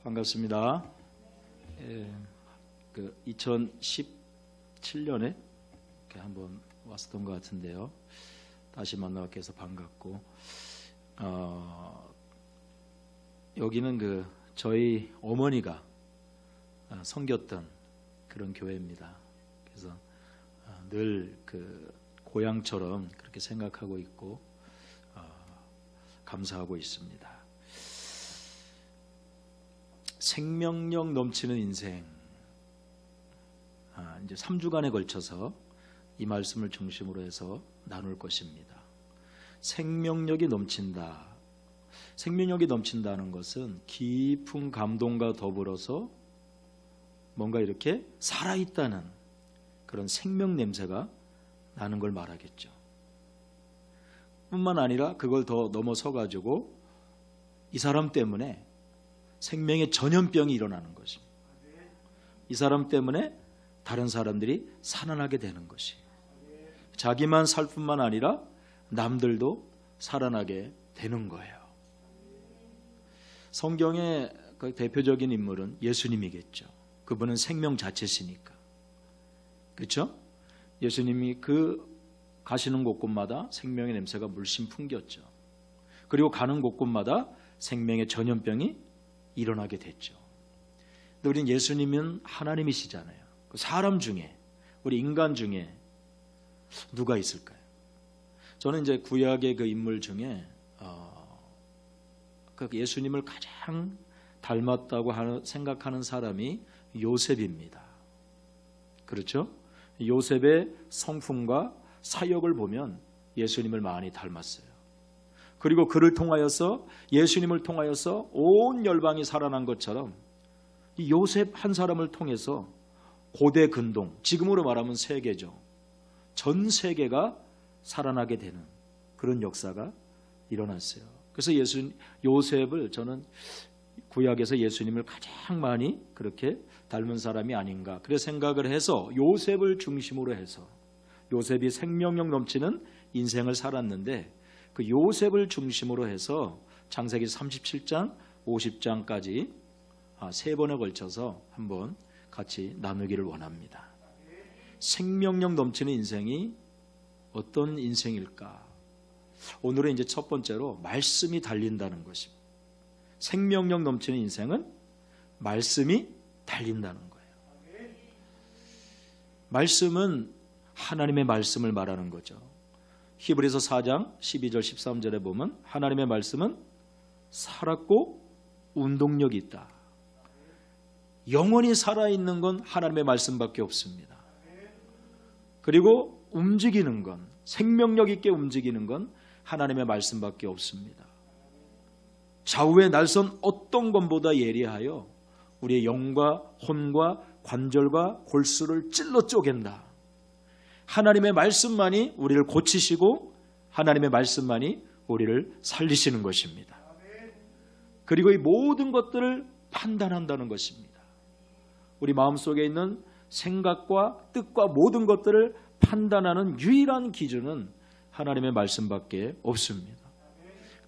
반갑습니다. 2017년에 한번 왔었던 것 같은데요. 다시 만나게 해서 반갑고, 여기는 저희 어머니가 섬겼던 그런 교회입니다. 그래서 늘 고향처럼 그렇게 생각하고 있고 감사하고 있습니다. 생명력 넘치는 인생, 이제 3주간에 걸쳐서 이 말씀을 중심으로 해서 나눌 것입니다. 생명력이 넘친다. 생명력이 넘친다는 것은 깊은 감동과 더불어서 뭔가 이렇게 살아있다는 그런 생명 냄새가 나는 걸 말하겠죠. 뿐만 아니라 그걸 더 넘어서 가지고 이 사람 때문에 생명의 전염병이 일어나는 것입니다. 이 사람 때문에 다른 사람들이 살아나게 되는 것이에요. 자기만 살 뿐만 아니라 남들도 살아나게 되는 거예요. 성경의 그 대표적인 인물은 예수님이겠죠. 그분은 생명 자체시니까. 그렇죠? 예수님이 가시는 곳곳마다 생명의 냄새가 물씬 풍겼죠. 그리고 가는 곳곳마다 생명의 전염병이 일어나게 됐죠. 근데 우리는 예수님은 하나님이시잖아요. 사람 중에, 우리 인간 중에 누가 있을까요? 저는 이제 구약의 그 인물 중에 예수님을 가장 닮았다고 생각하는 사람이 요셉입니다. 그렇죠? 요셉의 성품과 사역을 보면 예수님을 많이 닮았어요. 그리고 그를 통하여서, 예수님을 통하여서 온 열방이 살아난 것처럼 이 요셉 한 사람을 통해서 고대 근동, 지금으로 말하면 세계죠. 전 세계가 살아나게 되는 그런 역사가 일어났어요. 그래서 요셉을 저는 구약에서 예수님을 가장 많이 그렇게 닮은 사람이 아닌가 그래 생각을 해서 요셉을 중심으로 해서, 요셉이 생명력 넘치는 인생을 살았는데 그 요셉을 중심으로 해서 창세기 37장, 50장까지 세 번에 걸쳐서 한번 같이 나누기를 원합니다. 생명력 넘치는 인생이 어떤 인생일까? 오늘은 이제 첫 번째로 말씀이 달린다는 것입니다. 생명력 넘치는 인생은 말씀이 달린다는 거예요. 말씀은 하나님의 말씀을 말하는 거죠. 히브리서 4장 12절 13절에 보면 하나님의 말씀은 살았고 운동력이 있다. 영원히 살아있는 건 하나님의 말씀밖에 없습니다. 그리고 움직이는 건, 생명력 있게 움직이는 건 하나님의 말씀밖에 없습니다. 좌우의 날선 어떤 것보다 예리하여 우리의 영과 혼과 관절과 골수를 찔러 쪼갠다. 하나님의 말씀만이 우리를 고치시고 하나님의 말씀만이 우리를 살리시는 것입니다. 그리고 이 모든 것들을 판단한다는 것입니다. 우리 마음속에 있는 생각과 뜻과 모든 것들을 판단하는 유일한 기준은 하나님의 말씀밖에 없습니다.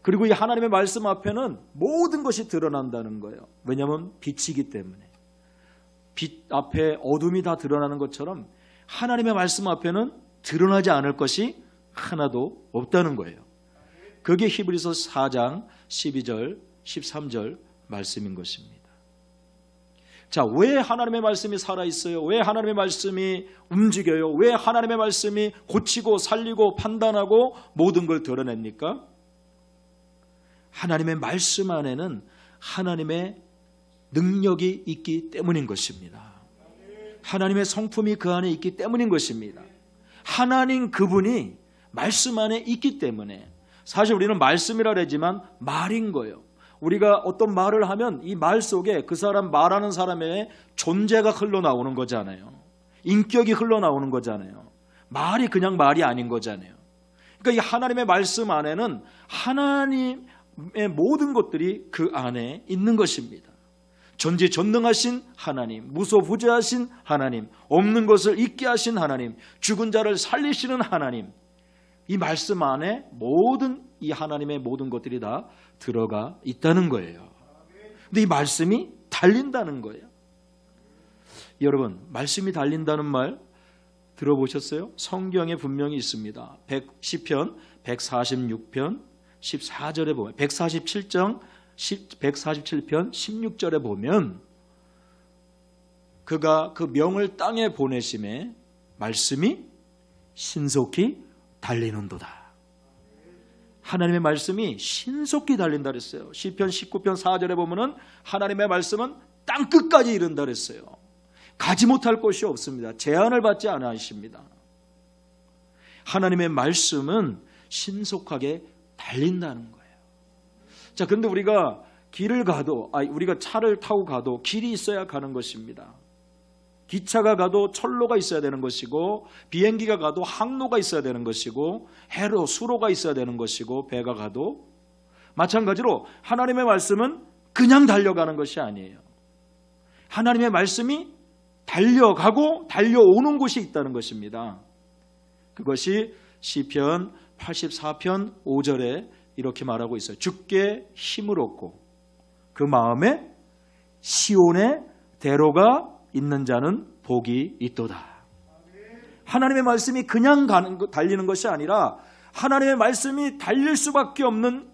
그리고 이 하나님의 말씀 앞에는 모든 것이 드러난다는 거예요. 왜냐하면 빛이기 때문에. 빛 앞에 어둠이 다 드러나는 것처럼 하나님의 말씀 앞에는 드러나지 않을 것이 하나도 없다는 거예요. 그게 히브리서 4장 12절 13절 말씀인 것입니다. 자, 왜 하나님의 말씀이 살아있어요? 왜 하나님의 말씀이 움직여요? 왜 하나님의 말씀이 고치고 살리고 판단하고 모든 걸 드러냅니까? 하나님의 말씀 안에는 하나님의 능력이 있기 때문인 것입니다. 하나님의 성품이 그 안에 있기 때문인 것입니다. 하나님 그분이 말씀 안에 있기 때문에, 사실 우리는 말씀이라 그러지만 말인 거예요. 우리가 어떤 말을 하면 이 말 속에 그 사람, 말하는 사람의 존재가 흘러나오는 거잖아요. 인격이 흘러나오는 거잖아요. 말이 그냥 말이 아닌 거잖아요. 그러니까 이 하나님의 말씀 안에는 하나님의 모든 것들이 그 안에 있는 것입니다. 전지전능하신 하나님, 무소부재하신 하나님, 없는 것을 있게 하신 하나님, 죽은 자를 살리시는 하나님, 이 말씀 안에 모든 이 하나님의 모든 것들이 다 들어가 있다는 거예요. 근데 이 말씀이 달린다는 거예요. 여러분, 말씀이 달린다는 말 들어보셨어요? 성경에 분명히 있습니다. 시편 146편 14절에 보면 147편 16절에 보면 그가 그 명을 땅에 보내심에 말씀이 신속히 달리는도다. 하나님의 말씀이 신속히 달린다 그랬어요. 시편 19편 4절에 보면은 하나님의 말씀은 땅 끝까지 이른다 그랬어요. 가지 못할 곳이 없습니다. 제한을 받지 않으십니다. 하나님의 말씀은 신속하게 달린다는 거예요. 자, 근데 우리가 길을 가도, 우리가 차를 타고 가도 길이 있어야 가는 것입니다. 기차가 가도 철로가 있어야 되는 것이고, 비행기가 가도 항로가 있어야 되는 것이고, 해로, 수로가 있어야 되는 것이고, 배가 가도 마찬가지로 하나님의 말씀은 그냥 달려가는 것이 아니에요. 하나님의 말씀이 달려가고 달려오는 곳이 있다는 것입니다. 그것이 시편 84편 5절에 이렇게 말하고 있어요. 주께 힘을 얻고 그 마음에 시온의 대로가 있는 자는 복이 있도다. 하나님의 말씀이 그냥 달리는 것이 아니라 하나님의 말씀이 달릴 수밖에 없는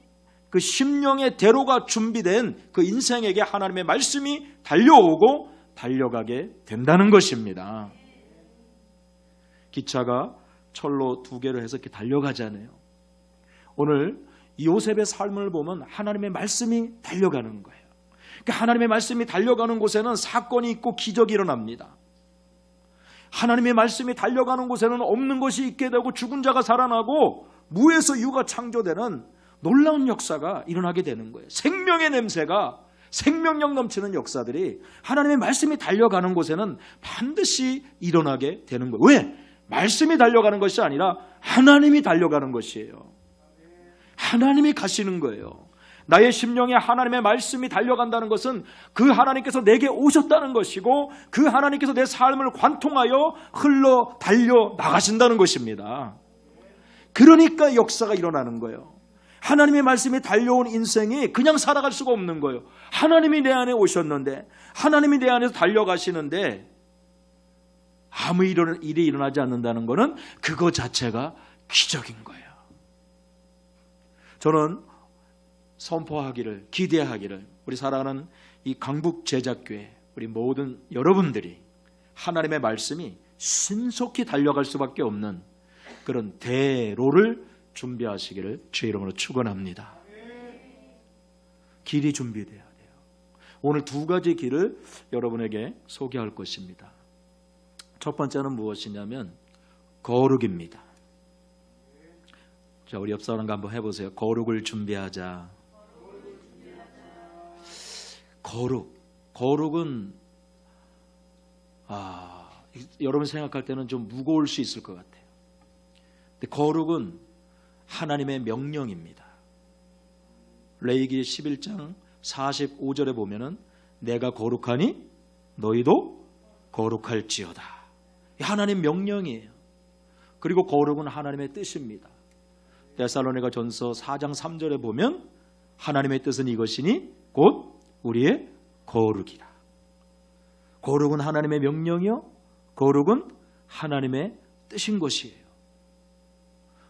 그 심령의 대로가 준비된 그 인생에게 하나님의 말씀이 달려오고 달려가게 된다는 것입니다. 기차가 철로 2개를 해서 이렇게 달려가잖아요. 오늘 요셉의 삶을 보면 하나님의 말씀이 달려가는 거예요. 그러니까 하나님의 말씀이 달려가는 곳에는 사건이 있고 기적이 일어납니다. 하나님의 말씀이 달려가는 곳에는 없는 것이 있게 되고 죽은 자가 살아나고 무에서 유가 창조되는 놀라운 역사가 일어나게 되는 거예요. 생명의 냄새가, 생명력 넘치는 역사들이 하나님의 말씀이 달려가는 곳에는 반드시 일어나게 되는 거예요. 왜? 말씀이 달려가는 것이 아니라 하나님이 달려가는 것이에요. 하나님이 가시는 거예요. 나의 심령에 하나님의 말씀이 달려간다는 것은 그 하나님께서 내게 오셨다는 것이고 그 하나님께서 내 삶을 관통하여 흘러 달려 나가신다는 것입니다. 그러니까 역사가 일어나는 거예요. 하나님의 말씀이 달려온 인생이 그냥 살아갈 수가 없는 거예요. 하나님이 내 안에 오셨는데, 하나님이 내 안에서 달려가시는데 아무 일이 일어나지 않는다는 것은 그거 자체가 기적인 거예요. 저는 선포하기를, 기대하기를, 우리 사랑하는 이 강북제자교회 우리 모든 여러분들이 하나님의 말씀이 신속히 달려갈 수밖에 없는 그런 대로를 준비하시기를 주의 이름으로 축원합니다. 길이 준비되어야 돼요. 오늘 2가지 길을 여러분에게 소개할 것입니다. 첫 번째는 무엇이냐면 거룩입니다. 자, 우리 옆 사람과 한번 해보세요. 거룩을 준비하자. 거룩은 여러분 생각할 때는 좀 무거울 수 있을 것 같아요. 근데 거룩은 하나님의 명령입니다. 레위기 11장 45절에 보면은 내가 거룩하니 너희도 거룩할지어다. 하나님 명령이에요. 그리고 거룩은 하나님의 뜻입니다. 데살로니가 전서 4장 3절에 보면 하나님의 뜻은 이것이니 곧 우리의 거룩이라. 거룩은 하나님의 명령이요, 거룩은 하나님의 뜻인 것이에요.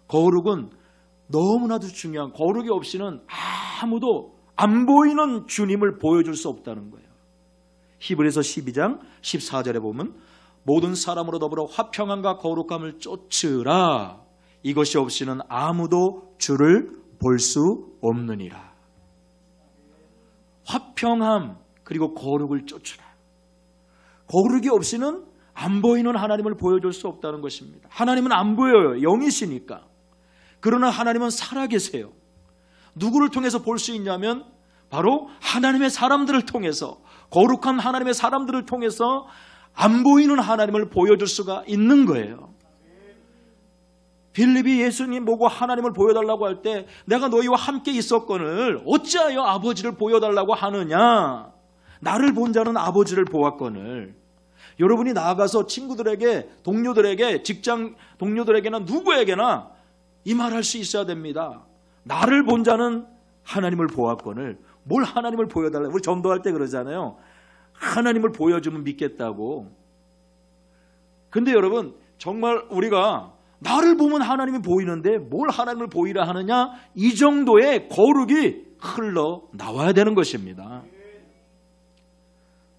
거룩은 너무나도 중요한, 거룩이 없이는 아무도 안 보이는 주님을 보여줄 수 없다는 거예요. 히브리서 12장 14절에 보면 모든 사람으로 더불어 화평함과 거룩함을 쫓으라. 이것이 없이는 아무도 주를 볼 수 없느니라. 화평함 그리고 거룩을 쫓으라. 거룩이 없이는 안 보이는 하나님을 보여줄 수 없다는 것입니다. 하나님은 안 보여요. 영이시니까. 그러나 하나님은 살아계세요. 누구를 통해서 볼 수 있냐면 바로 하나님의 사람들을 통해서, 거룩한 하나님의 사람들을 통해서 안 보이는 하나님을 보여줄 수가 있는 거예요. 빌립이 예수님 보고 하나님을 보여달라고 할 때 내가 너희와 함께 있었거늘 어찌하여 아버지를 보여달라고 하느냐. 나를 본 자는 아버지를 보았거늘. 여러분이 나아가서 친구들에게, 동료들에게, 직장 동료들에게나 누구에게나 이 말할 수 있어야 됩니다. 나를 본 자는 하나님을 보았거늘. 뭘 하나님을 보여달라고. 우리 전도할 때 그러잖아요. 하나님을 보여주면 믿겠다고. 근데 여러분, 정말 우리가 나를 보면 하나님이 보이는데 뭘 하나님을 보이라 하느냐, 이 정도의 거룩이 흘러나와야 되는 것입니다.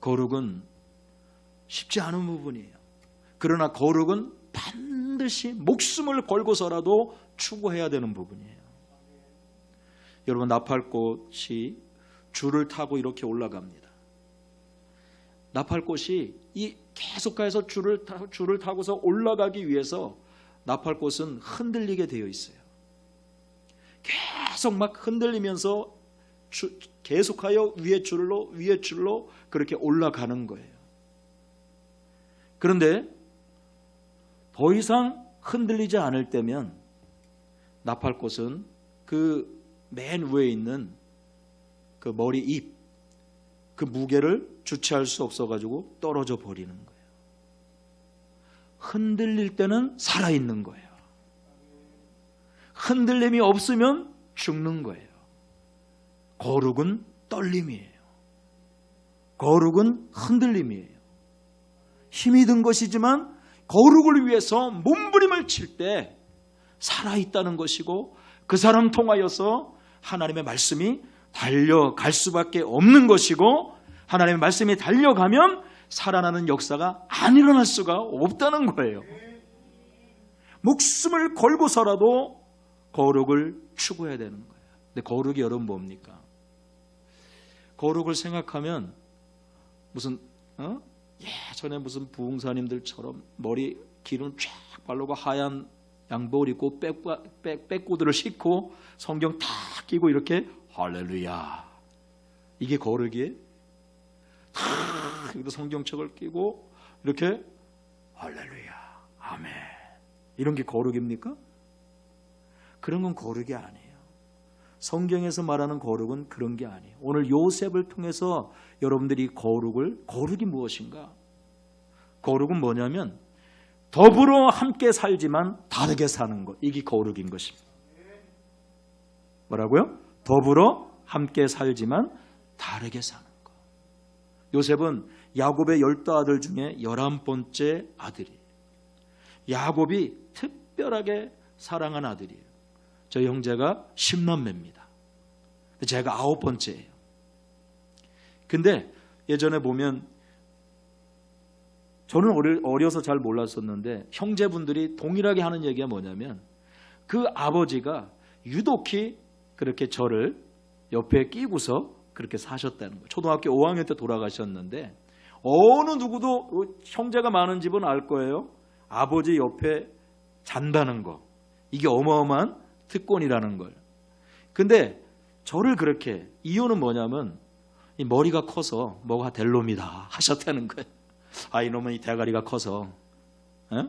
거룩은 쉽지 않은 부분이에요. 그러나 거룩은 반드시 목숨을 걸고서라도 추구해야 되는 부분이에요. 여러분, 나팔꽃이 줄을 타고 이렇게 올라갑니다. 나팔꽃이 계속해서 줄을 타고서 올라가기 위해서 나팔꽃은 흔들리게 되어 있어요. 계속 막 흔들리면서 계속하여 위에 줄로 그렇게 올라가는 거예요. 그런데 더 이상 흔들리지 않을 때면 나팔꽃은 그 맨 위에 있는 그 머리 잎, 그 무게를 주체할 수 없어가지고 떨어져 버리는 거예요. 흔들릴 때는 살아있는 거예요. 흔들림이 없으면 죽는 거예요. 거룩은 떨림이에요. 거룩은 흔들림이에요. 힘이 든 것이지만 거룩을 위해서 몸부림을 칠 때 살아있다는 것이고, 그 사람 통하여서 하나님의 말씀이 달려갈 수밖에 없는 것이고, 하나님의 말씀이 달려가면 살아나는 역사가 안 일어날 수가 없다는 거예요. 목숨을 걸고서라도 거룩을 추구해야 되는 거예요. 근데 거룩이 여러분 뭡니까? 거룩을 생각하면 무슨 예전에 무슨 부흥사님들처럼 머리 기름 쫙 바르고 하얀 양복을 입고 백구들을 신고 성경 다 끼고 이렇게 할렐루야, 이게 거룩이에요? 여기도 성경책을 끼고 이렇게 할렐루야, 아멘, 이런 게 거룩입니까? 그런 건 거룩이 아니에요. 성경에서 말하는 거룩은 그런 게 아니에요. 오늘 요셉을 통해서 여러분들이 거룩이 무엇인가? 거룩은 뭐냐면 더불어 함께 살지만 다르게 사는 것, 이게 거룩인 것입니다. 뭐라고요? 더불어 함께 살지만 다르게 사는 것. 요셉은 야곱의 12아들 중에 11번째 아들이에요. 야곱이 특별하게 사랑한 아들이에요. 저 형제가 10남매입니다. 제가 9번째예요. 근데 예전에 보면, 저는 어려서 잘 몰랐었는데 형제분들이 동일하게 하는 얘기가 뭐냐면, 그 아버지가 유독히 그렇게 저를 옆에 끼고서 그렇게 사셨다는 거예요. 초등학교 5학년 때 돌아가셨는데, 어느 누구도 형제가 많은 집은 알 거예요. 아버지 옆에 잔다는 거, 이게 어마어마한 특권이라는 걸. 근데 저를 그렇게, 이유는 뭐냐면 이 머리가 커서 뭐가 될 놈이다 하셨다는 거예요. 아, 이놈은 이 대가리가 커서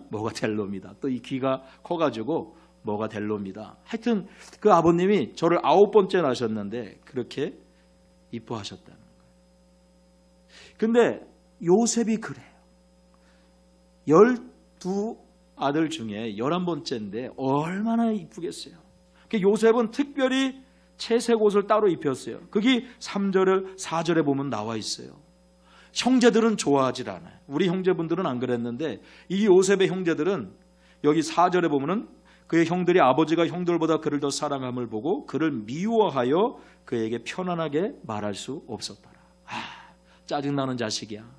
뭐가 될 놈이다. 또 이 귀가 커가지고 뭐가 될 놈이다. 하여튼 그 아버님이 저를 9번째 낳으셨는데 그렇게 이뻐하셨다는 거예요. 근데 요셉이 그래요. 12아들 중에 11번째인데 얼마나 이쁘겠어요. 요셉은 특별히 채색 옷을 따로 입혔어요. 그게 3절, 4절에 보면 나와 있어요. 형제들은 좋아하질 않아요. 우리 형제분들은 안 그랬는데 이 요셉의 형제들은 여기 4절에 보면은 그의 형들이 아버지가 형들보다 그를 더 사랑함을 보고 그를 미워하여 그에게 편안하게 말할 수 없었더라. 짜증나는 자식이야.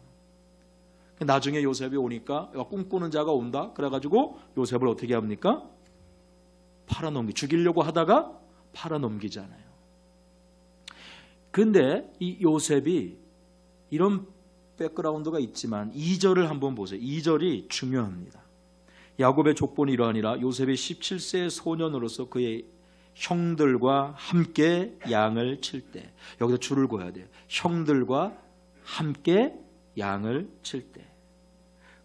나중에 요셉이 오니까 꿈꾸는 자가 온다. 그래가지고 요셉을 어떻게 합니까? 죽이려고 하다가 팔아넘기잖아요. 근데 이 요셉이 이런 백그라운드가 있지만 2절을 한번 보세요. 2절이 중요합니다. 야곱의 족본이 이러하니라 요셉이 17세의 소년으로서 그의 형들과 함께 양을 칠 때, 여기서 줄을 그어야 돼요. 형들과 함께 양을 칠 때,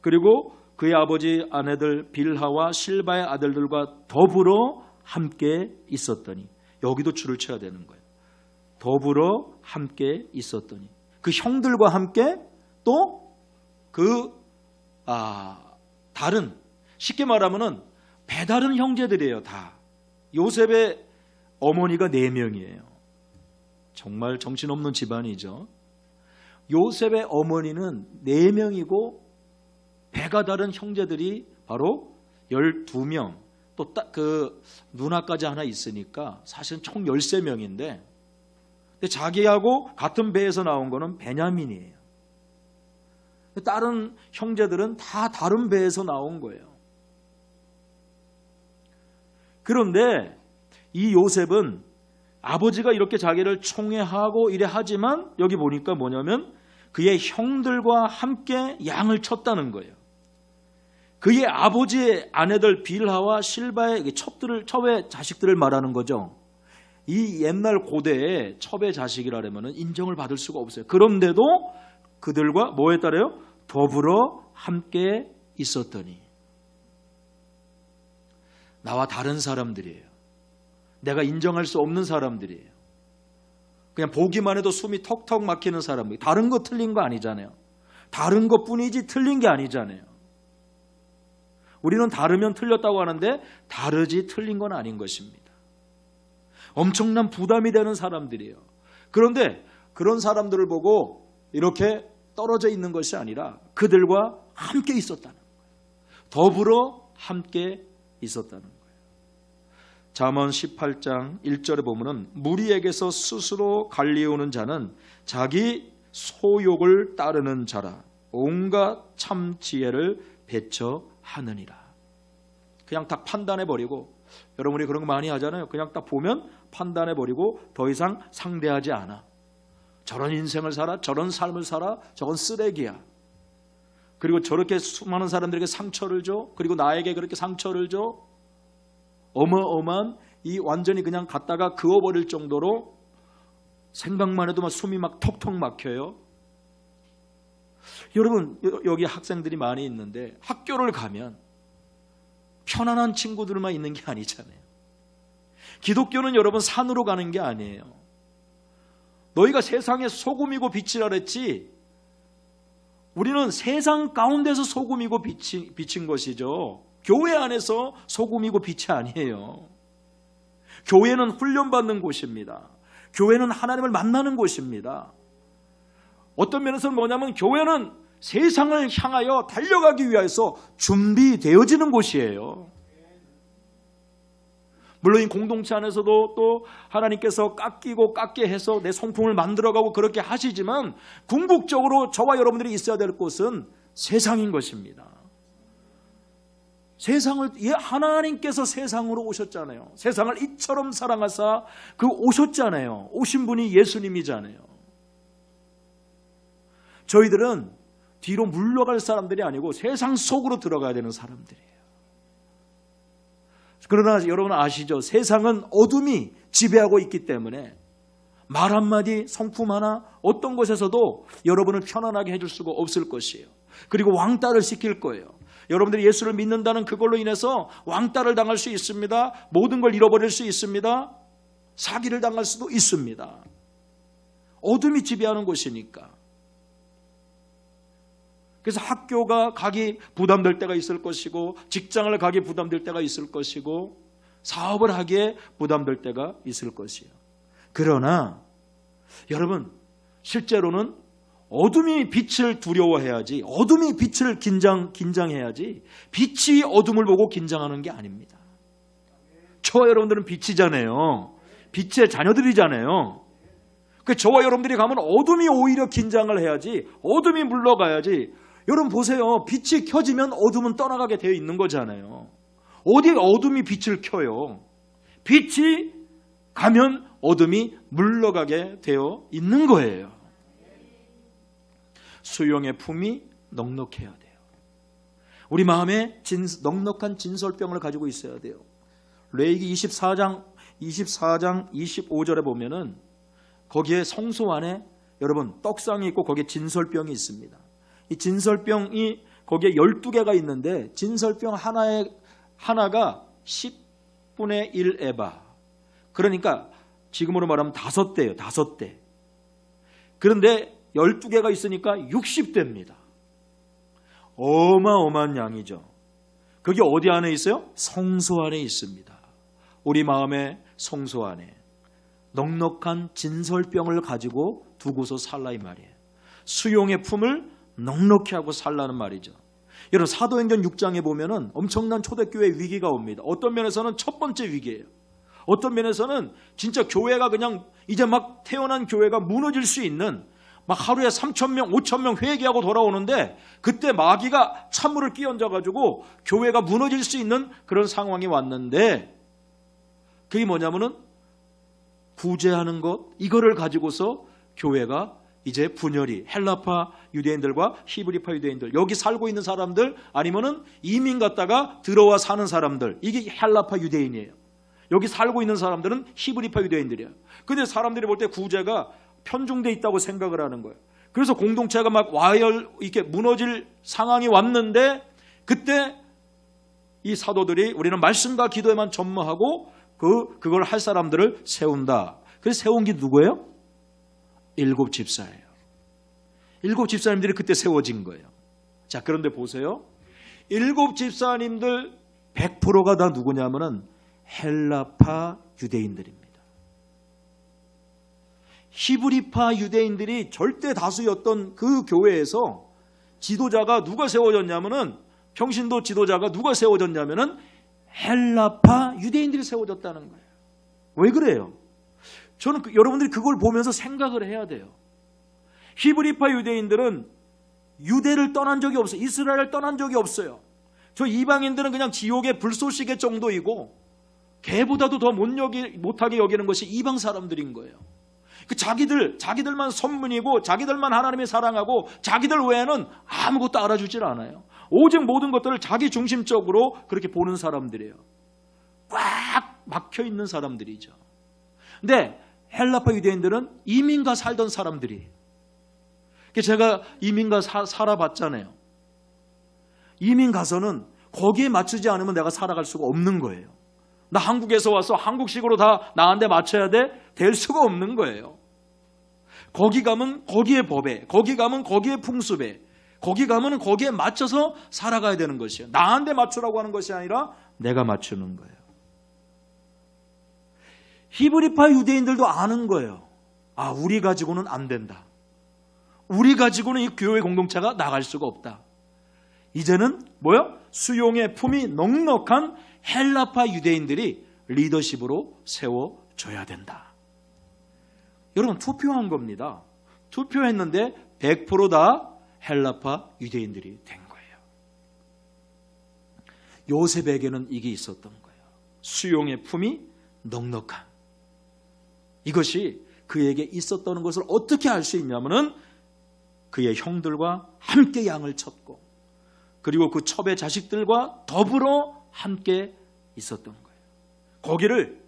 그리고 그의 아버지 아내들 빌하와 실바의 아들들과 더불어 함께 있었더니, 여기도 줄을 쳐야 되는 거예요. 더불어 함께 있었더니, 그 형들과 함께 또 다른, 쉽게 말하면은 배다른 형제들이에요. 다. 요셉의 어머니가 4명이에요. 정말 정신없는 집안이죠. 요셉의 어머니는 4명이고 배가 다른 형제들이 바로 12명, 또 그 누나까지 하나 있으니까 사실은 총 13명인데 근데 자기하고 같은 배에서 나온 거는 베냐민이에요. 다른 형제들은 다 다른 배에서 나온 거예요. 그런데 이 요셉은 아버지가 이렇게 자기를 총애하고 이래 하지만 여기 보니까 뭐냐면 그의 형들과 함께 양을 쳤다는 거예요. 그의 아버지의 아내들 빌하와 실바의 첩의 자식들을 말하는 거죠. 이 옛날 고대에 첩의 자식이라면 인정을 받을 수가 없어요. 그런데도 그들과 뭐에 따라요? 더불어 함께 있었더니 나와 다른 사람들이에요. 내가 인정할 수 없는 사람들이에요. 그냥 보기만 해도 숨이 턱턱 막히는 사람들. 다른 거 틀린 거 아니잖아요. 다른 것뿐이지 틀린 게 아니잖아요. 우리는 다르면 틀렸다고 하는데 다르지 틀린 건 아닌 것입니다. 엄청난 부담이 되는 사람들이에요. 그런데 그런 사람들을 보고 이렇게 떨어져 있는 것이 아니라 그들과 함께 있었다는 거예요. 더불어 함께 있었다는 거예요. 잠언 18장 1절에 보면은 무리에게서 스스로 관리해오는 자는 자기 소욕을 따르는 자라 온갖 참 지혜를 배처하느니라. 그냥 딱 판단해버리고, 여러분이 그런 거 많이 하잖아요. 그냥 딱 보면 판단해버리고 더 이상 상대하지 않아. 저런 인생을 살아, 저런 삶을 살아, 저건 쓰레기야. 그리고 저렇게 수많은 사람들에게 상처를 줘, 그리고 나에게 그렇게 상처를 줘. 어마어마한 이 완전히 그냥 갖다가 그어버릴 정도로 생각만 해도 막 숨이 막 턱턱 막혀요. 여러분, 여기 학생들이 많이 있는데 학교를 가면 편안한 친구들만 있는 게 아니잖아요. 기독교는 여러분 산으로 가는 게 아니에요. 너희가 세상의 소금이고 빛이라 그랬지, 우리는 세상 가운데서 소금이고 빛인 것이죠. 교회 안에서 소금이고 빛이 아니에요. 교회는 훈련받는 곳입니다. 교회는 하나님을 만나는 곳입니다. 어떤 면에서는 뭐냐면 교회는 세상을 향하여 달려가기 위해서 준비되어지는 곳이에요. 물론 이 공동체 안에서도 또 하나님께서 깎게 해서 내 성품을 만들어가고 그렇게 하시지만 궁극적으로 저와 여러분들이 있어야 될 곳은 세상인 것입니다. 하나님께서 세상으로 오셨잖아요. 세상을 이처럼 사랑하사 그 오셨잖아요. 오신 분이 예수님이잖아요. 저희들은 뒤로 물러갈 사람들이 아니고 세상 속으로 들어가야 되는 사람들이에요. 그러나 여러분 아시죠? 세상은 어둠이 지배하고 있기 때문에 말 한마디, 성품 하나, 어떤 것에서도 여러분을 편안하게 해줄 수가 없을 것이에요. 그리고 왕따를 시킬 거예요. 여러분들이 예수를 믿는다는 그걸로 인해서 왕따를 당할 수 있습니다. 모든 걸 잃어버릴 수 있습니다. 사기를 당할 수도 있습니다. 어둠이 지배하는 곳이니까. 그래서 학교가 가기 부담될 때가 있을 것이고, 직장을 가기 부담될 때가 있을 것이고, 사업을 하기에 부담될 때가 있을 것이에요. 그러나 여러분, 실제로는 어둠이 빛을 두려워해야지, 어둠이 빛을 긴장해야지, 빛이 어둠을 보고 긴장하는 게 아닙니다. 저와 여러분들은 빛이잖아요. 빛의 자녀들이잖아요. 저와 여러분들이 가면 어둠이 오히려 긴장을 해야지, 어둠이 물러가야지. 여러분 보세요. 빛이 켜지면 어둠은 떠나가게 되어 있는 거잖아요. 어디 어둠이 빛을 켜요? 빛이 가면 어둠이 물러가게 되어 있는 거예요. 수용의 품이 넉넉해야 돼요. 우리 마음에 넉넉한 진설병을 가지고 있어야 돼요. 레위기 24장 25절에 보면은 거기에 성소 안에 여러분 떡상이 있고 거기에 진설병이 있습니다. 이 진설병이 거기에 12개가 있는데 진설병 하나가 10분의 1 에바. 그러니까 지금으로 말하면 5대예요. 5대. 그런데 12개가 있으니까 60대입니다. 어마어마한 양이죠. 그게 어디 안에 있어요? 성소 안에 있습니다. 우리 마음의 성소 안에 넉넉한 진설병을 가지고 두고서 살라 이 말이에요. 수용의 품을 넉넉히 하고 살라는 말이죠. 여러분 사도행전 6장에 보면은 엄청난 초대교회 위기가 옵니다. 어떤 면에서는 첫 번째 위기예요. 어떤 면에서는 진짜 교회가 그냥 이제 막 태어난 교회가 무너질 수 있는 막 하루에 3,000명, 5,000명 회개하고 돌아오는데 그때 마귀가 찬물을 끼얹어가지고 교회가 무너질 수 있는 그런 상황이 왔는데 그게 뭐냐면은 구제하는 것 이거를 가지고서 교회가 이제 분열이 헬라파 유대인들과 히브리파 유대인들 여기 살고 있는 사람들 아니면은 이민 갔다가 들어와 사는 사람들 이게 헬라파 유대인이에요. 여기 살고 있는 사람들은 히브리파 유대인들이에요. 근데 사람들이 볼 때 구제가 편중돼 있다고 생각을 하는 거예요. 그래서 공동체가 막 와열 이렇게 무너질 상황이 왔는데 그때 이 사도들이 우리는 말씀과 기도에만 전무하고 그걸 할 사람들을 세운다. 그래서 세운 게 누구예요? 7 집사예요. 7 집사님들이 그때 세워진 거예요. 자, 그런데 보세요. 7 집사님들 100%가 다 누구냐면은 헬라파 유대인들입니다. 히브리파 유대인들이 절대 다수였던 그 교회에서 지도자가 누가 세워졌냐면은 평신도 지도자가 누가 세워졌냐면은 헬라파 유대인들이 세워졌다는 거예요. 왜 그래요? 저는 여러분들이 그걸 보면서 생각을 해야 돼요. 히브리파 유대인들은 유대를 떠난 적이 없어요. 이스라엘을 떠난 적이 없어요. 저 이방인들은 그냥 지옥의 불쏘시개 정도이고 개보다도 더 못하게 여기는 것이 이방 사람들인 거예요. 자기들만 선문이고 자기들만 하나님이 사랑하고 자기들 외에는 아무것도 알아주질 않아요. 오직 모든 것들을 자기 중심적으로 그렇게 보는 사람들이에요. 꽉 막혀있는 사람들이죠. 근데 헬라파 유대인들은 이민가 살던 사람들이 제가 이민가 살아봤잖아요. 이민 가서는 거기에 맞추지 않으면 내가 살아갈 수가 없는 거예요. 나 한국에서 와서 한국식으로 다 나한테 맞춰야 돼? 될 수가 없는 거예요. 거기 가면 거기에 법에, 거기 가면 거기에 풍습에, 거기 가면 거기에 맞춰서 살아가야 되는 것이에요. 나한테 맞추라고 하는 것이 아니라 내가 맞추는 거예요. 히브리파 유대인들도 아는 거예요. 아, 우리 가지고는 안 된다. 우리 가지고는 이 교회 공동체가 나갈 수가 없다. 이제는 뭐요? 수용의 품이 넉넉한 헬라파 유대인들이 리더십으로 세워줘야 된다. 여러분 투표한 겁니다. 투표했는데 100% 다 헬라파 유대인들이 된 거예요. 요셉에게는 이게 있었던 거예요. 수용의 품이 넉넉한. 이것이 그에게 있었다는 것을 어떻게 알 수 있냐면은 그의 형들과 함께 양을 쳤고 그리고 그 첩의 자식들과 더불어 함께 있었던 거예요. 거기를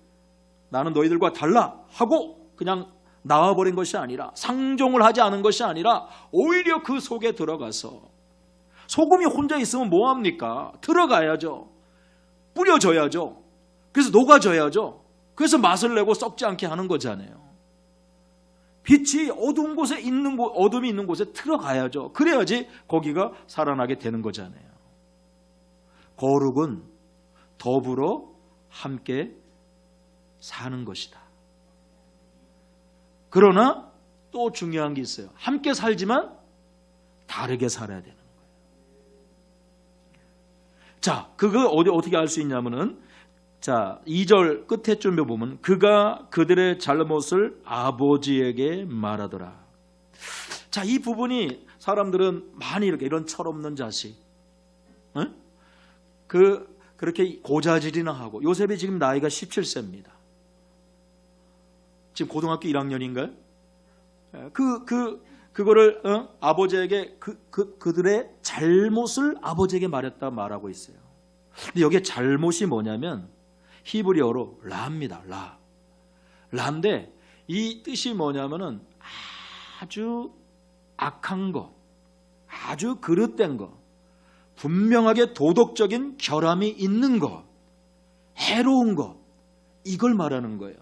나는 너희들과 달라 하고 그냥 나와버린 것이 아니라 상종을 하지 않은 것이 아니라 오히려 그 속에 들어가서 소금이 혼자 있으면 뭐합니까? 들어가야죠. 뿌려져야죠. 그래서 녹아져야죠. 그래서 맛을 내고 썩지 않게 하는 거잖아요. 빛이 어두운 곳에 있는 곳, 어둠이 있는 곳에 들어가야죠. 그래야지 거기가 살아나게 되는 거잖아요. 거룩은 더불어 함께 사는 것이다. 그러나 또 중요한 게 있어요. 함께 살지만 다르게 살아야 되는 거예요. 자, 그거 어떻게 알 수 있냐면은 자, 2절 끝에쯤에 보면 그가 그들의 잘못을 아버지에게 말하더라. 자, 이 부분이 사람들은 많이 이런 철없는 자식, 응? 그렇게 고자질이나 하고 요셉이 지금 나이가 17세입니다. 지금 고등학교 1학년인가요? 그거를 아버지에게 그들의 잘못을 아버지에게 말하고 있어요. 근데 여기에 잘못이 뭐냐면 히브리어로 라입니다. 라인데 이 뜻이 뭐냐면은 아주 악한 것, 아주 그릇된 것, 분명하게 도덕적인 결함이 있는 것, 해로운 것, 이걸 말하는 거예요.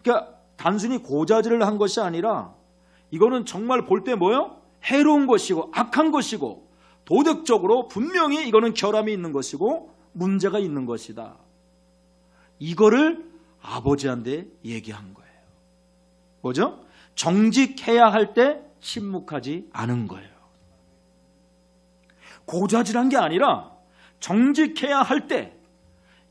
그러니까 단순히 고자질을 한 것이 아니라 이거는 정말 볼 때 뭐예요? 해로운 것이고 악한 것이고 도덕적으로 분명히 이거는 결함이 있는 것이고 문제가 있는 것이다. 이거를 아버지한테 얘기한 거예요. 뭐죠? 정직해야 할 때 침묵하지 않은 거예요. 고자질한 게 아니라 정직해야 할 때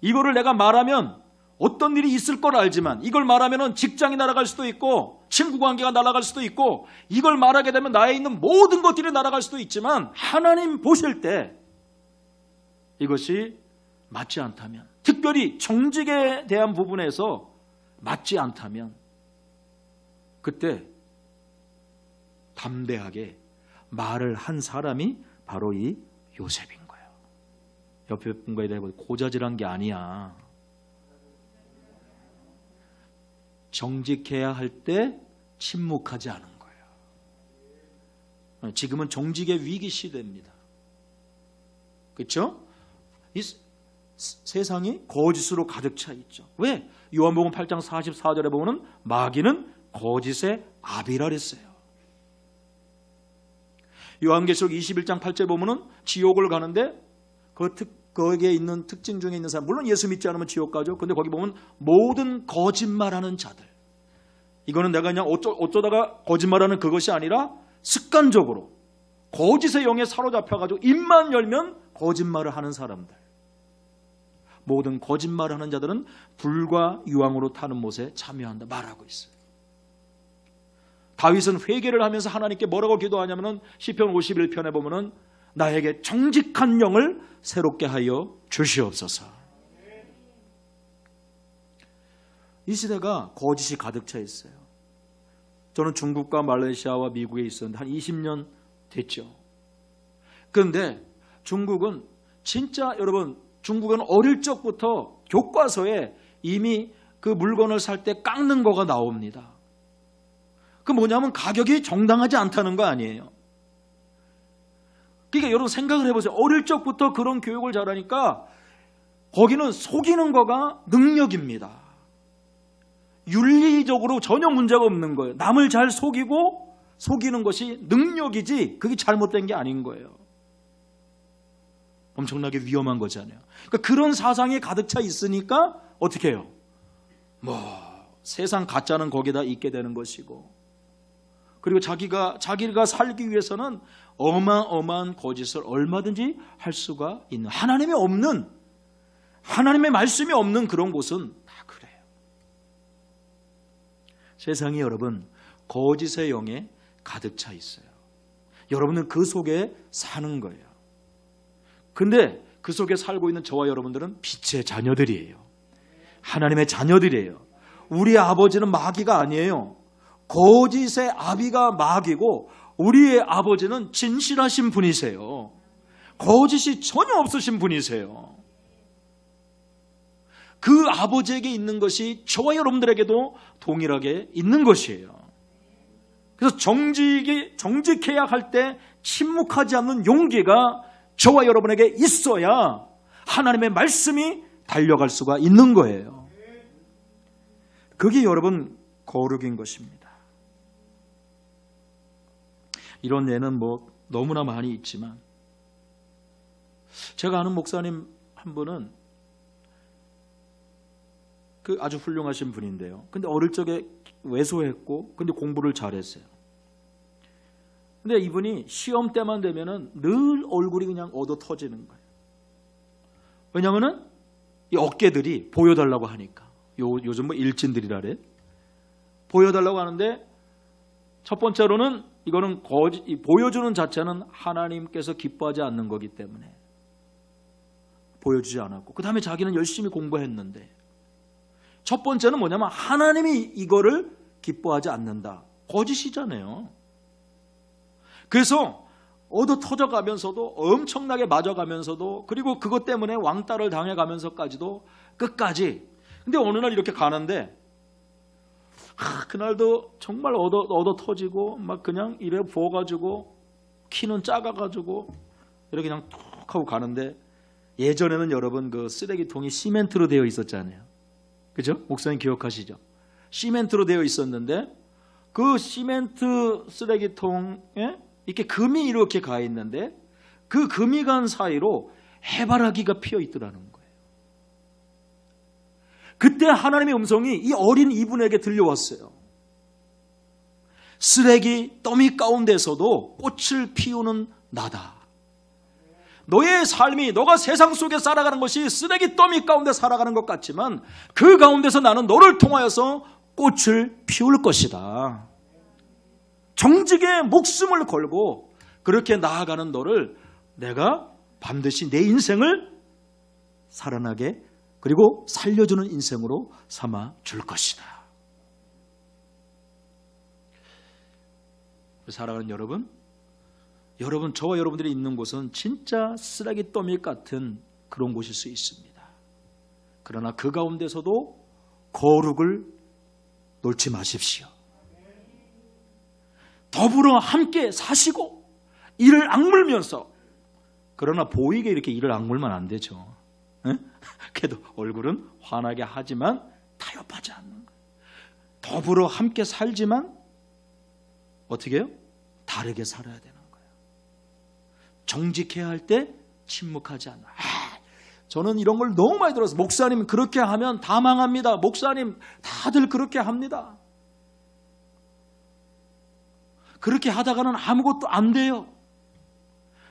이거를 내가 말하면 어떤 일이 있을 걸 알지만 이걸 말하면 직장이 날아갈 수도 있고 친구 관계가 날아갈 수도 있고 이걸 말하게 되면 나에 있는 모든 것들이 날아갈 수도 있지만 하나님 보실 때 이것이 맞지 않다면, 특별히 정직에 대한 부분에서 맞지 않다면 그때 담대하게 말을 한 사람이 바로 이 요셉인 거예요. 옆에 분과에 대해 고자질한 게 아니야. 정직해야 할 때 침묵하지 않은 거예요. 지금은 정직의 위기 시대입니다. 그렇죠? 이 세상이 거짓으로 가득 차 있죠. 왜? 요한복음 8장 44절에 보면 마귀는 거짓의 아비라 그랬어요. 요한계시록 21장 8절에 보면 지옥을 가는데 거기에 있는 특징 중에 있는 사람, 물론 예수 믿지 않으면 지옥 가죠. 근데 거기 보면 모든 거짓말하는 자들, 이거는 내가 그냥 어쩌다가 거짓말하는 그것이 아니라 습관적으로 거짓의 영에 사로잡혀가지고 입만 열면 거짓말을 하는 사람들, 모든 거짓말을 하는 자들은 불과 유황으로 타는 못에 참여한다 말하고 있어요. 다윗은 회개를 하면서 하나님께 뭐라고 기도하냐면은 시편 51편에 보면은 나에게 정직한 영을 새롭게 하여 주시옵소서. 이 시대가 거짓이 가득 차 있어요. 저는 중국과 말레이시아와 미국에 있었는데 한 20년 됐죠. 그런데 중국은 진짜 여러분, 중국은 어릴 적부터 교과서에 이미 그 물건을 살 때 깎는 거가 나옵니다. 그 뭐냐면 가격이 정당하지 않다는 거 아니에요. 그러니까 여러분 생각을 해보세요. 어릴 적부터 그런 교육을 잘하니까 거기는 속이는 거가 능력입니다. 윤리적으로 전혀 문제가 없는 거예요. 남을 잘 속이는 것이 능력이지 그게 잘못된 게 아닌 거예요. 엄청나게 위험한 거잖아요. 그러니까 그런 사상이 가득 차 있으니까 어떻게 해요? 세상 가짜는 거기다 있게 되는 것이고, 그리고 자기가 살기 위해서는 어마어마한 거짓을 얼마든지 할 수가 있는, 하나님의 말씀이 없는 그런 곳은 다 그래요. 세상이 여러분 거짓의 영에 가득 차 있어요. 여러분은 그 속에 사는 거예요. 근데 그 속에 살고 있는 저와 여러분들은 빛의 자녀들이에요. 하나님의 자녀들이에요. 우리 아버지는 마귀가 아니에요. 거짓의 아비가 마귀고 우리의 아버지는 진실하신 분이세요. 거짓이 전혀 없으신 분이세요. 그 아버지에게 있는 것이 저와 여러분들에게도 동일하게 있는 것이에요. 그래서 정직해야 할 때 침묵하지 않는 용기가 저와 여러분에게 있어야 하나님의 말씀이 달려갈 수가 있는 거예요. 그게 여러분 거룩인 것입니다. 이런 예는 너무나 많이 있지만, 제가 아는 목사님 한 분은 그 아주 훌륭하신 분인데요. 근데 어릴 적에 왜소했고, 근데 공부를 잘했어요. 근데 이분이 시험 때만 되면은 늘 얼굴이 그냥 얻어 터지는 거예요. 왜냐면은 이 어깨들이 보여달라고 하니까. 요즘 일진들이라래. 보여달라고 하는데, 첫 번째로는 이거는 보여주는 자체는 하나님께서 기뻐하지 않는 거기 때문에 보여주지 않았고, 그 다음에 자기는 열심히 공부했는데, 첫 번째는 뭐냐면 하나님이 이거를 기뻐하지 않는다. 거짓이잖아요. 그래서 얻어 터져가면서도, 엄청나게 맞아가면서도, 그리고 그것 때문에 왕따를 당해가면서까지도 끝까지. 근데 어느 날 이렇게 가는데 그날도 정말 얻어 터지고 막 그냥 입에 부어가지고 키는 작아가지고 이렇게 그냥 툭 하고 가는데, 예전에는 여러분 그 쓰레기통이 시멘트로 되어 있었잖아요. 그죠? 목사님 기억하시죠? 시멘트로 되어 있었는데 그 시멘트 쓰레기통에 이렇게 금이 이렇게 가 있는데 그 금이 간 사이로 해바라기가 피어 있더라는 거예요. 그때 하나님의 음성이 이 어린 이분에게 들려왔어요. 쓰레기 더미 가운데서도 꽃을 피우는 나다. 너의 삶이 너가 세상 속에 살아가는 것이 쓰레기 더미 가운데 살아가는 것 같지만 그 가운데서 나는 너를 통하여서 꽃을 피울 것이다. 정직에 목숨을 걸고 그렇게 나아가는 너를 내가 반드시 내 인생을 살아나게 그리고 살려주는 인생으로 삼아 줄 것이다. 사랑하는 여러분, 저와 여러분들이 있는 곳은 진짜 쓰레기 더미 같은 그런 곳일 수 있습니다. 그러나 그 가운데서도 거룩을 놓지 마십시오. 더불어 함께 사시고 이를 악물면서, 그러나 보이게 이렇게 이를 악물면 안 되죠. 그래도 얼굴은 환하게 하지만 타협하지 않는 거예요. 더불어 함께 살지만 어떻게 해요? 다르게 살아야 되는 거예요. 정직해야 할 때 침묵하지 않아. 저는 이런 걸 너무 많이 들었어요. 목사님 그렇게 하면 다 망합니다. 목사님 다들 그렇게 합니다. 그렇게 하다가는 아무것도 안 돼요.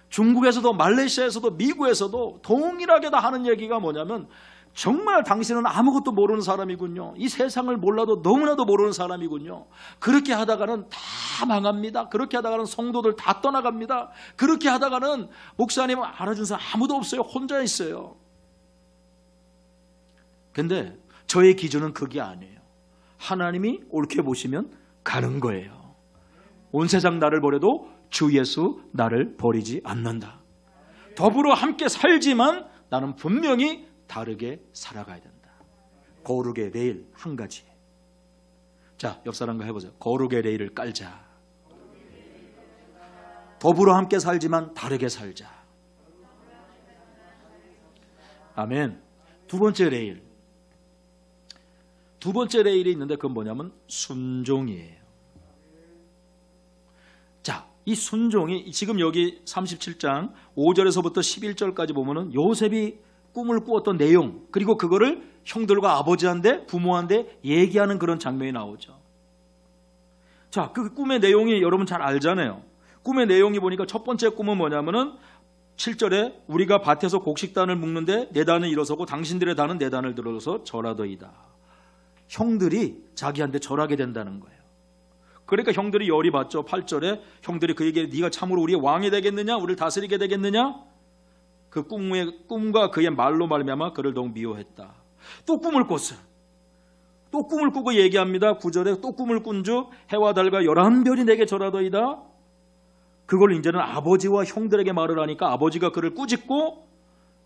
중국에서도 말레이시아에서도 미국에서도 동일하게 다 하는 얘기가 뭐냐면 정말 당신은 아무것도 모르는 사람이군요. 이 세상을 몰라도 너무나도 모르는 사람이군요. 그렇게 하다가는 다 망합니다. 그렇게 하다가는 성도들 다 떠나갑니다. 그렇게 하다가는 목사님 알아준 사람 아무도 없어요. 혼자 있어요. 근데 저의 기준은 그게 아니에요. 하나님이 옳게 보시면 가는 거예요. 온 세상 나를 버려도 주 예수 나를 버리지 않는다. 더불어 함께 살지만 나는 분명히 다르게 살아가야 된다. 거룩의 레일 한 가지. 자, 옆 사람과 해보세요. 거룩의 레일을 깔자. 더불어 함께 살지만 다르게 살자. 아멘. 두 번째 레일. 두 번째 레일이 있는데 그건 뭐냐면 순종이에요. 자, 이 순종이 지금 여기 37장 5절에서부터 11절까지 보면은 요셉이 꿈을 꾸었던 내용, 그리고 그거를 형들과 아버지한테 부모한테 얘기하는 그런 장면이 나오죠. 자, 그 꿈의 내용이 여러분 잘 알잖아요. 꿈의 내용이 보니까 첫 번째 꿈은 뭐냐면은 7절에 우리가 밭에서 곡식단을 묶는데 내 단은 일어서고 당신들의 단은 내 단을 들어서 절하더이다. 형들이 자기한테 절하게 된다는 거예요. 그러니까 형들이 열이 받죠. 8절에 형들이 그에게 네가 참으로 우리의 왕이 되겠느냐, 우리를 다스리게 되겠느냐, 그 꿈과 그의 말로 말미암아 그를 더욱 미워했다. 또 꿈을 꿨어요. 또 꿈을 꾸고 얘기합니다. 9절에 또 꿈을 꾼즉 해와 달과 11별이 내게 절하더이다. 그걸 이제는 아버지와 형들에게 말을 하니까 아버지가 그를 꾸짖고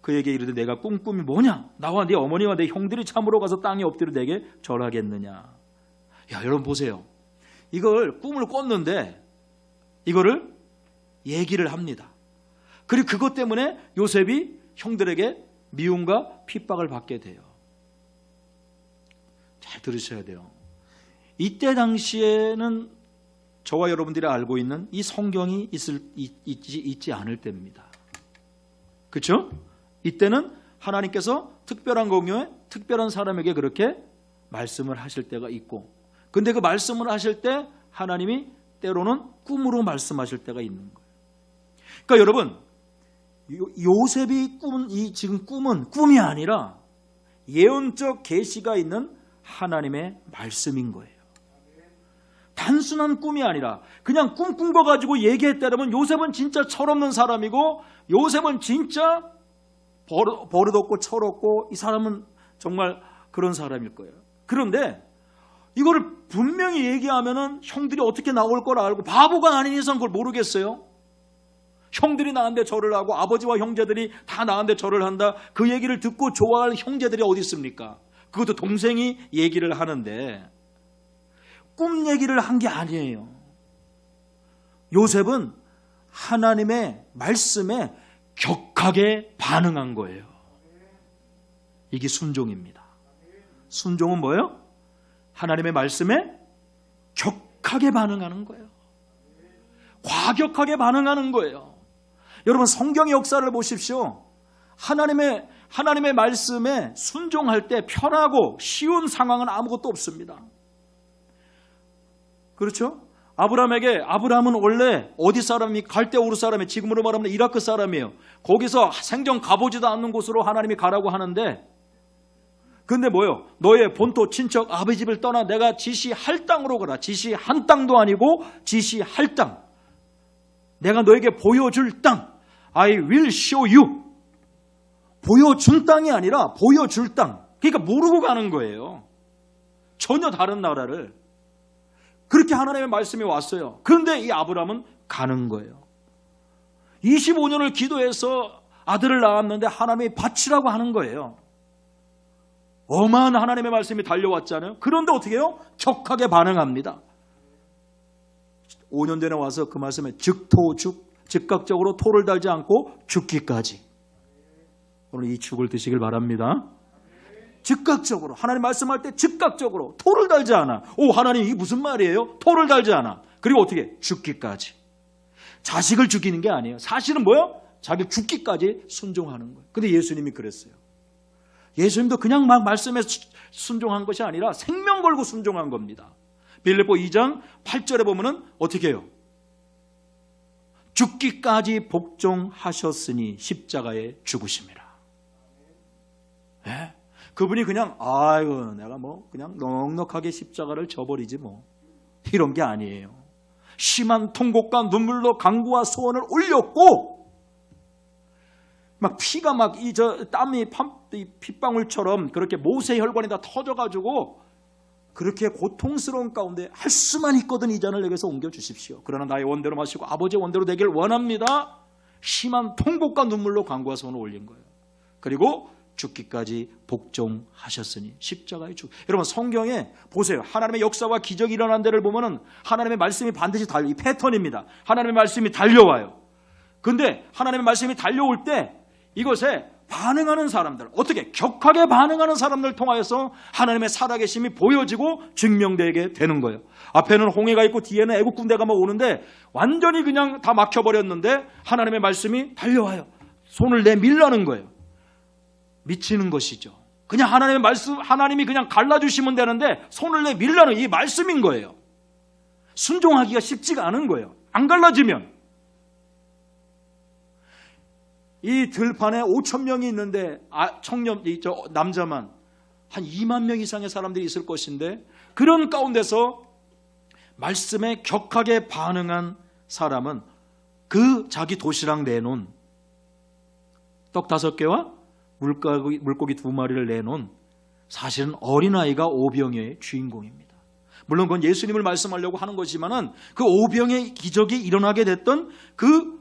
그에게 이르되 내가 꾼 꿈이 뭐냐, 나와 네 어머니와 내 형들이 참으로 가서 땅에 엎드려 내게 절하겠느냐. 야, 여러분 보세요. 이걸 꿈을 꿨는데 이거를 얘기를 합니다. 그리고 그것 때문에 요셉이 형들에게 미움과 핍박을 받게 돼요. 잘 들으셔야 돼요. 이때 당시에는 저와 여러분들이 알고 있는 이 성경이 있지 않을 때입니다. 그렇죠? 이때는 하나님께서 특별한 공요에 특별한 사람에게 그렇게 말씀을 하실 때가 있고, 근데 그 말씀을 하실 때 하나님이 때로는 꿈으로 말씀하실 때가 있는 거예요. 그러니까 여러분, 요셉이 꾼 이 지금 꿈은 꿈이 아니라 예언적 계시가 있는 하나님의 말씀인 거예요. 단순한 꿈이 아니라 그냥 꿈 꾼 거 가지고 얘기했다면 요셉은 진짜 철없는 사람이고, 요셉은 진짜 버릇없고 철없고, 이 사람은 정말 그런 사람일 거예요. 그런데 이거를 분명히 얘기하면은 형들이 어떻게 나올 걸 알고, 바보가 아닌 이상 그걸 모르겠어요? 형들이 나한테 절을 하고 아버지와 형제들이 다 나한테 절을 한다. 그 얘기를 듣고 좋아할 형제들이 어디 있습니까? 그것도 동생이 얘기를 하는데 꿈 얘기를 한 게 아니에요. 요셉은 하나님의 말씀에 격하게 반응한 거예요. 이게 순종입니다. 순종은 뭐예요? 하나님의 말씀에 격하게 반응하는 거예요. 과격하게 반응하는 거예요. 여러분, 성경의 역사를 보십시오. 하나님의 말씀에 순종할 때 편하고 쉬운 상황은 아무것도 없습니다. 그렇죠? 아브라함은 원래 어디 사람이 갈대 우르 사람이 지금으로 말하면 이라크 사람이에요. 거기서 생전 가보지도 않는 곳으로 하나님이 가라고 하는데 근데 뭐요? 너의 본토 친척 아버지 집을 떠나 내가 지시할 땅으로 가라. 지시한 땅도 아니고 지시할 땅. 내가 너에게 보여줄 땅. I will show you. 보여준 땅이 아니라 보여줄 땅. 그러니까 모르고 가는 거예요. 전혀 다른 나라를. 그렇게 하나님의 말씀이 왔어요. 그런데 이 아브라함은 가는 거예요. 25년을 기도해서 아들을 낳았는데 하나님이 바치라고 하는 거예요. 어마한 하나님의 말씀이 달려왔잖아요. 그런데 어떻게 해요? 격하게 반응합니다. 5년 전에 와서 그 말씀에 즉각적으로 토를 달지 않고 죽기까지. 오늘 이 죽을 드시길 바랍니다. 즉각적으로 하나님 말씀할 때 즉각적으로 토를 달지 않아. 오, 하나님 이게 무슨 말이에요? 토를 달지 않아. 그리고 어떻게? 죽기까지. 자식을 죽이는 게 아니에요. 사실은 뭐예요? 자기 죽기까지 순종하는 거예요. 근데 예수님이 그랬어요. 예수님도 그냥 막 말씀에 순종한 것이 아니라 생명 걸고 순종한 겁니다. 빌립보 2장 8절에 보면은 어떻게 해요? 죽기까지 복종하셨으니 십자가에 죽으심이라. 네? 그분이 그냥 아이고 내가 뭐 그냥 넉넉하게 십자가를 져버리지 뭐 이런 게 아니에요. 심한 통곡과 눈물로 간구와 소원을 올렸고 막 피가 막 땀이 핏방울처럼 그렇게 모세 혈관이 다 터져가지고 그렇게 고통스러운 가운데 할 수만 있거든 이 잔을 내게서 옮겨 주십시오. 그러나 나의 원대로 마시고 아버지의 원대로 되길 원합니다. 심한 통곡과 눈물로 간구와 소원을 올린 거예요. 그리고 죽기까지 복종하셨으니 십자가에 죽. 여러분 성경에 보세요. 하나님의 역사와 기적이 일어난 데를 보면은 하나님의 말씀이 반드시 이 패턴입니다. 하나님의 말씀이 달려와요. 근데 하나님의 말씀이 달려올 때 이것에 반응하는 사람들, 어떻게 격하게 반응하는 사람들 통하여서 하나님의 살아계심이 보여지고 증명되게 되는 거예요. 앞에는 홍해가 있고 뒤에는 애국 군대가 막 오는데 완전히 그냥 다 막혀버렸는데 하나님의 말씀이 달려와요. 손을 내밀라는 거예요. 미치는 것이죠. 그냥 하나님의 말씀, 하나님이 그냥 갈라주시면 되는데 손을 내밀라는 이 말씀인 거예요. 순종하기가 쉽지가 않은 거예요. 안 갈라지면. 이 들판에 5천 명이 있는데 남자만 한 2만 명 이상의 사람들이 있을 것인데 그런 가운데서 말씀에 격하게 반응한 사람은 그 자기 도시락 내놓은 떡 5개와 물고기 2마리를 내놓은 사실은 어린아이가 오병이어의 주인공입니다. 물론 그건 예수님을 말씀하려고 하는 것이지만은 그 오병의 기적이 일어나게 됐던 그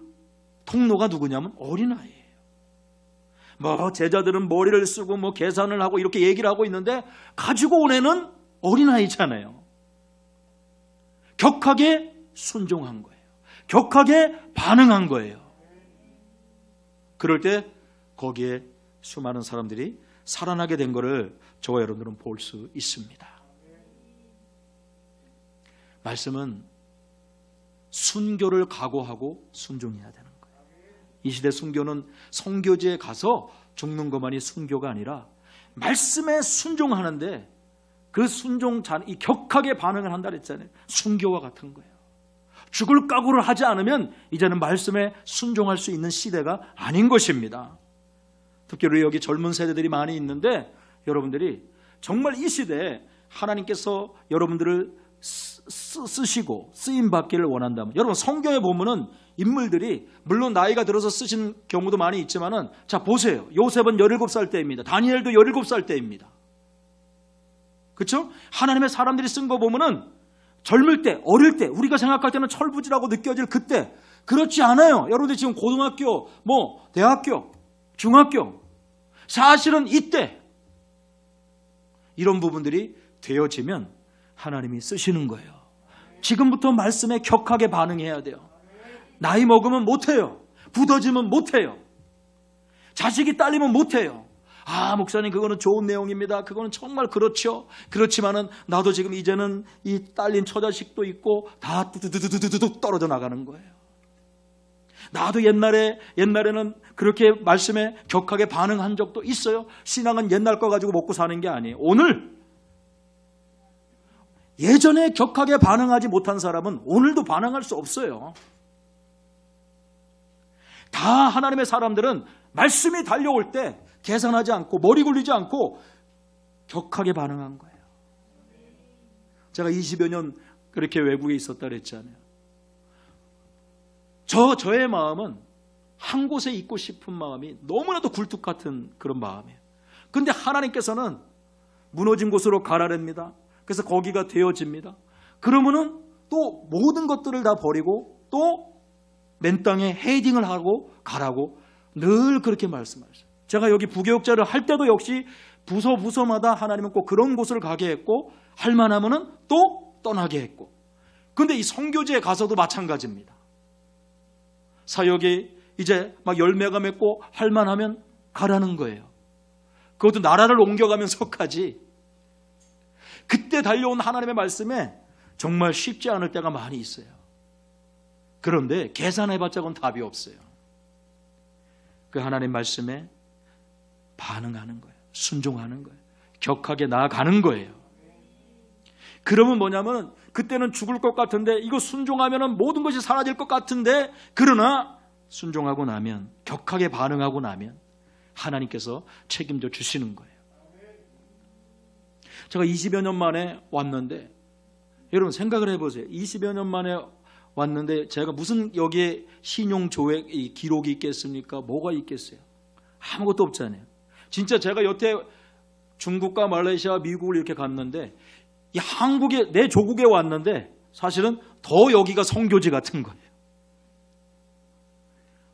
통로가 누구냐면 어린아이예요. 뭐 제자들은 머리를 쓰고 뭐 계산을 하고 이렇게 얘기를 하고 있는데 가지고 온 애는 어린아이잖아요. 격하게 순종한 거예요. 격하게 반응한 거예요. 그럴 때 거기에 수많은 사람들이 살아나게 된 것을 저와 여러분들은 볼 수 있습니다. 말씀은 순교를 각오하고 순종해야 되는 거예요. 이 시대 순교는 선교지에 가서 죽는 것만이 순교가 아니라 말씀에 순종하는데 그 이 격하게 반응을 한다 그랬잖아요. 순교와 같은 거예요. 죽을 각오를 하지 않으면 이제는 말씀에 순종할 수 있는 시대가 아닌 것입니다. 특히 우리 여기 젊은 세대들이 많이 있는데 여러분들이 정말 이 시대에 하나님께서 여러분들을 쓰시고 쓰임 받기를 원한다면 여러분 성경에 보면은 인물들이 물론 나이가 들어서 쓰신 경우도 많이 있지만은 자 보세요. 요셉은 17살 때입니다. 다니엘도 17살 때입니다. 그렇죠? 하나님의 사람들이 쓴 거 보면은 젊을 때, 어릴 때 우리가 생각할 때는 철부지라고 느껴질 그때 그렇지 않아요. 여러분들 지금 고등학교, 대학교, 중학교 사실은 이때 이런 부분들이 되어지면 하나님이 쓰시는 거예요. 지금부터 말씀에 격하게 반응해야 돼요. 나이 먹으면 못해요. 굳어지면 못해요. 자식이 딸리면 못해요. 아 목사님 그거는 좋은 내용입니다. 그거는 정말 그렇죠. 그렇지만은 나도 지금 이제는 이 딸린 처자식도 있고 다 뚜두두두두두 떨어져 나가는 거예요. 나도 옛날에는 그렇게 말씀에 격하게 반응한 적도 있어요. 신앙은 옛날 거 가지고 먹고 사는 게 아니에요. 오늘 예전에 격하게 반응하지 못한 사람은 오늘도 반응할 수 없어요. 다 하나님의 사람들은 말씀이 달려올 때 계산하지 않고 머리 굴리지 않고 격하게 반응한 거예요. 제가 20여 년 그렇게 외국에 있었다 그랬잖아요. 저의 마음은 한 곳에 있고 싶은 마음이 너무나도 굴뚝 같은 그런 마음이에요. 그런데 하나님께서는 무너진 곳으로 가라랍니다. 그래서 거기가 되어집니다. 그러면은 또 모든 것들을 다 버리고 또 맨 땅에 헤딩을 하고 가라고 늘 그렇게 말씀하셨어요. 제가 여기 부교육자를 할 때도 역시 부서마다 하나님은 꼭 그런 곳을 가게 했고 할 만하면은 또 떠나게 했고, 그런데 이 선교지에 가서도 마찬가지입니다. 사역이 이제 막 열매가 맺고 할 만하면 가라는 거예요. 그것도 나라를 옮겨가면서까지. 그때 달려온 하나님의 말씀에 정말 쉽지 않을 때가 많이 있어요. 그런데 계산해봤자 그건 답이 없어요. 그 하나님 말씀에 반응하는 거예요. 순종하는 거예요. 격하게 나아가는 거예요. 그러면 뭐냐면 그때는 죽을 것 같은데, 이거 순종하면 모든 것이 사라질 것 같은데, 그러나 순종하고 나면, 격하게 반응하고 나면 하나님께서 책임져 주시는 거예요. 제가 20여 년 만에 왔는데, 여러분 생각을 해보세요. 20여 년 만에 왔는데 제가 무슨 여기에 신용 조회 기록이 있겠습니까? 뭐가 있겠어요? 아무것도 없잖아요. 진짜 제가 여태 중국과 말레이시아, 미국을 이렇게 갔는데 이 한국에, 내 조국에 왔는데 사실은 더 여기가 선교지 같은 거예요.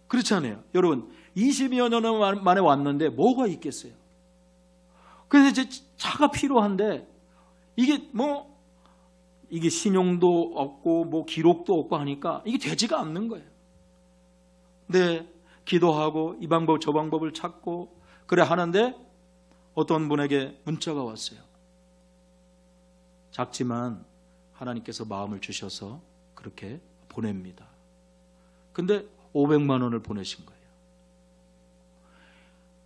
그렇지 않아요? 여러분 20여 년 만에 왔는데 뭐가 있겠어요? 그래서 이제 차가 필요한데 이게 신용도 없고 뭐 기록도 없고 하니까 이게 되지가 않는 거예요. 네, 기도하고 이 방법 저 방법을 찾고 그래 하는데 어떤 분에게 문자가 왔어요. 작지만 하나님께서 마음을 주셔서 그렇게 보냅니다. 근데 500만 원을 보내신 거예요.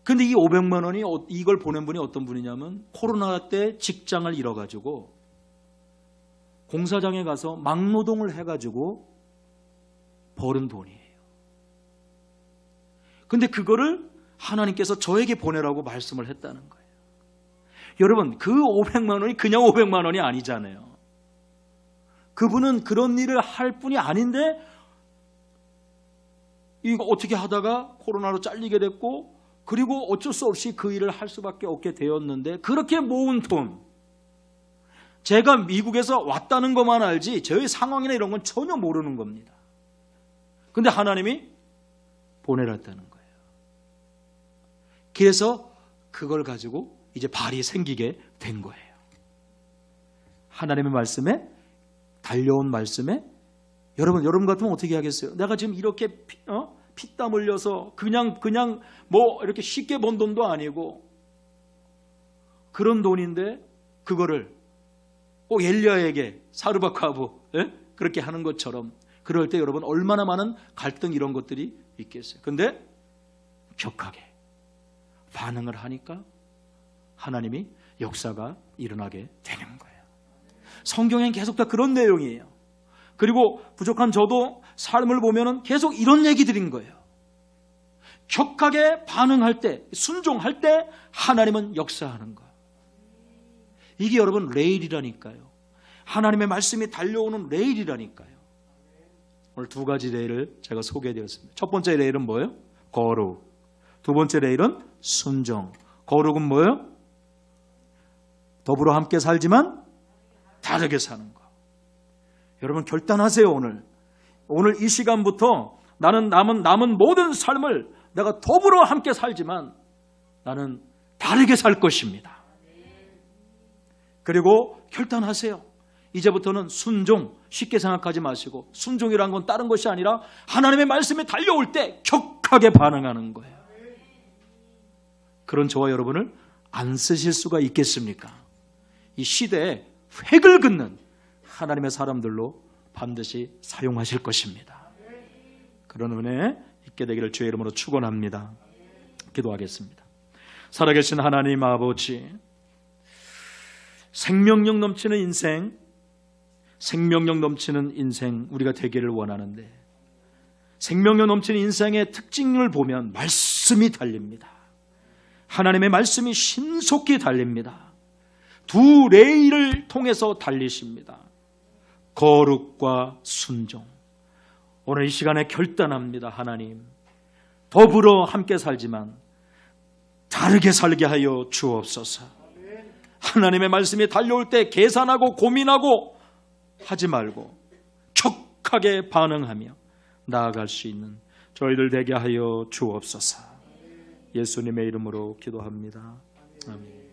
근데 이 500만 원이, 이걸 보낸 분이 어떤 분이냐면 코로나 때 직장을 잃어가지고 공사장에 가서 막노동을 해가지고 벌은 돈이에요. 근데 그거를 하나님께서 저에게 보내라고 말씀을 했다는 거예요. 여러분, 그 500만 원이 그냥 500만 원이 아니잖아요. 그분은 그런 일을 할 뿐이 아닌데 이거 어떻게 하다가 코로나로 잘리게 됐고, 그리고 어쩔 수 없이 그 일을 할 수밖에 없게 되었는데, 그렇게 모은 돈, 제가 미국에서 왔다는 것만 알지 저희 상황이나 이런 건 전혀 모르는 겁니다. 근데 하나님이 보내놨다는 거예요. 그래서 그걸 가지고 이제 발이 생기게 된 거예요. 하나님의 말씀에, 달려온 말씀에, 여러분 같으면 어떻게 하겠어요? 내가 지금 이렇게 피땀 흘려서 그냥 뭐 이렇게 쉽게 번 돈도 아니고 그런 돈인데 그거를 꼭 엘리야에게 사르밧하고 그렇게 하는 것처럼, 그럴 때 여러분 얼마나 많은 갈등 이런 것들이 있겠어요. 근데 격하게 반응을 하니까 하나님이 역사가 일어나게 되는 거예요. 성경엔 계속 다 그런 내용이에요. 그리고 부족한 저도 삶을 보면은 계속 이런 얘기들인 거예요. 격하게 반응할 때, 순종할 때 하나님은 역사하는 거. 이게 여러분 레일이라니까요. 하나님의 말씀이 달려오는 레일이라니까요. 오늘 두 가지 레일을 제가 소개해드렸습니다. 첫 번째 레일은 뭐예요? 거룩. 두 번째 레일은 순종. 거룩은 뭐예요? 더불어 함께 살지만 다르게 사는 거. 여러분 결단하세요. 오늘 이 시간부터 나는 남은 모든 삶을 내가 더불어 함께 살지만 나는 다르게 살 것입니다. 그리고 결단하세요. 이제부터는 순종, 쉽게 생각하지 마시고, 순종이란 건 다른 것이 아니라 하나님의 말씀이 달려올 때 격하게 반응하는 거예요. 그런 저와 여러분을 안 쓰실 수가 있겠습니까? 이 시대에 획을 긋는 하나님의 사람들로 반드시 사용하실 것입니다. 그런 은혜 있게 되기를 주의 이름으로 축원합니다. 기도하겠습니다. 살아계신 하나님 아버지, 생명력 넘치는 인생, 생명력 넘치는 인생 우리가 되기를 원하는데, 생명력 넘치는 인생의 특징을 보면 말씀이 달립니다. 하나님의 말씀이 신속히 달립니다. 두 레일을 통해서 달리십니다. 거룩과 순종. 오늘 이 시간에 결단합니다. 하나님, 더불어 함께 살지만 다르게 살게 하여 주옵소서. 하나님의 말씀이 달려올 때 계산하고 고민하고 하지 말고 촉하게 반응하며 나아갈 수 있는 저희들 되게 하여 주옵소서. 예수님의 이름으로 기도합니다. 아멘.